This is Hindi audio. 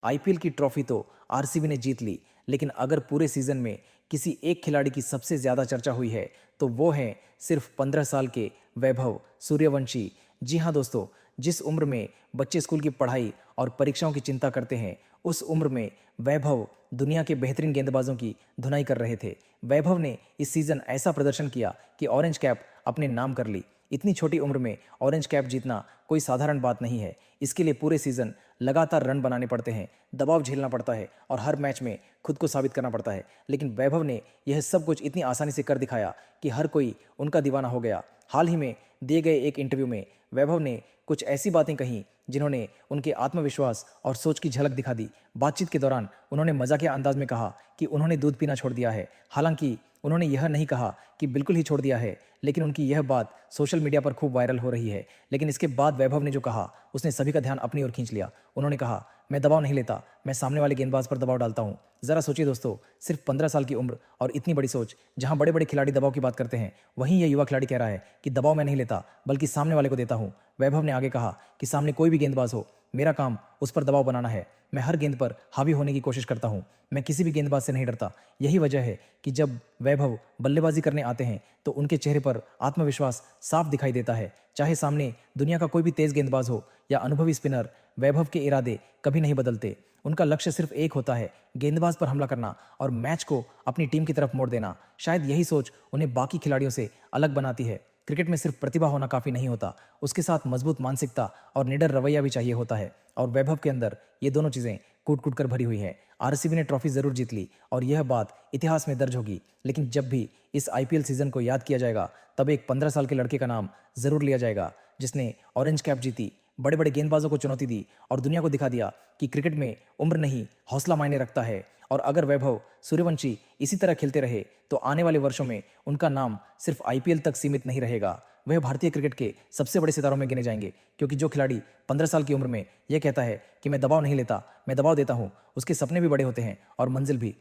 आईपीएल की ट्रॉफी तो आरसीबी ने जीत ली, लेकिन अगर पूरे सीजन में किसी एक खिलाड़ी की सबसे ज्यादा चर्चा हुई है तो वो है सिर्फ 15 साल के वैभव सूर्यवंशी। जी हाँ दोस्तों, जिस उम्र में बच्चे स्कूल की पढ़ाई और परीक्षाओं की चिंता करते हैं, उस उम्र में वैभव दुनिया के बेहतरीन गेंदबाजों की धुनाई कर रहे थे। वैभव ने इस सीजन ऐसा प्रदर्शन किया कि ऑरेंज कैप अपने नाम कर ली। इतनी छोटी उम्र में ऑरेंज कैप जीतना कोई साधारण बात नहीं है। इसके लिए पूरे सीजन लगातार रन बनाने पड़ते हैं, दबाव झेलना पड़ता है और हर मैच में खुद को साबित करना पड़ता है। लेकिन वैभव ने यह सब कुछ इतनी आसानी से कर दिखाया कि हर कोई उनका दीवाना हो गया। हाल ही में दिए गए एक इंटरव्यू में वैभव ने कुछ ऐसी बातें कहीं जिन्होंने उनके आत्मविश्वास और सोच की झलक दिखा दी। बातचीत के दौरान उन्होंने मजाकिया अंदाज में कहा कि उन्होंने दूध पीना छोड़ दिया है। हालांकि उन्होंने यह नहीं कहा कि बिल्कुल ही छोड़ दिया है, लेकिन उनकी यह बात सोशल मीडिया पर खूब वायरल हो रही है। लेकिन इसके बाद वैभव ने जो कहा उसने सभी का ध्यान अपनी ओर खींच लिया। उन्होंने कहा, मैं दबाव नहीं लेता, मैं सामने वाले गेंदबाज पर दबाव डालता हूँ। जरा सोचिए दोस्तों, सिर्फ 15 साल की उम्र और इतनी बड़ी सोच। जहां बड़े बड़े खिलाड़ी दबाव की बात करते हैं, वहीं यह युवा खिलाड़ी कह रहा है कि दबाव मैं नहीं लेता, बल्कि सामने वाले को देता हूं। वैभव ने आगे कहा कि सामने कोई भी गेंदबाज हो, मेरा काम उस पर दबाव बनाना है। मैं हर गेंद पर हावी होने की कोशिश करता हूं। मैं किसी भी गेंदबाज से नहीं डरता। यही वजह है कि जब वैभव बल्लेबाजी करने आते हैं तो उनके चेहरे पर आत्मविश्वास साफ दिखाई देता है। चाहे सामने दुनिया का कोई भी तेज गेंदबाज हो या अनुभवी स्पिनर, वैभव के इरादे कभी नहीं बदलते। उनका लक्ष्य सिर्फ एक होता है, गेंदबाज पर हमला करना और मैच को अपनी टीम की तरफ मोड़ देना। शायद यही सोच उन्हें बाकी खिलाड़ियों से अलग बनाती है। क्रिकेट में सिर्फ प्रतिभा होना काफी नहीं होता, उसके साथ मजबूत मानसिकता और निडर रवैया भी चाहिए होता है। और वैभव के अंदर ये दोनों चीजें कूट कूट कर भरी हुई है। आरसीबी ने ट्रॉफी जरूर जीत ली और यह बात इतिहास में दर्ज होगी, लेकिन जब भी इस आईपीएल सीजन को याद किया जाएगा तब एक 15 साल के लड़के का नाम जरूर लिया जाएगा, जिसने ऑरेंज कैप जीती, बड़े बड़े गेंदबाजों को चुनौती दी और दुनिया को दिखा दिया कि क्रिकेट में उम्र नहीं, हौसला मायने रखता है। और अगर वैभव सूर्यवंशी इसी तरह खेलते रहे तो आने वाले वर्षों में उनका नाम सिर्फ आईपीएल तक सीमित नहीं रहेगा, वह भारतीय क्रिकेट के सबसे बड़े सितारों में गिने जाएंगे। क्योंकि जो खिलाड़ी 15 साल की उम्र में यह कहता है कि मैं दबाव नहीं लेता, मैं दबाव देता हूं, उसके सपने भी बड़े होते हैं और मंजिल भी।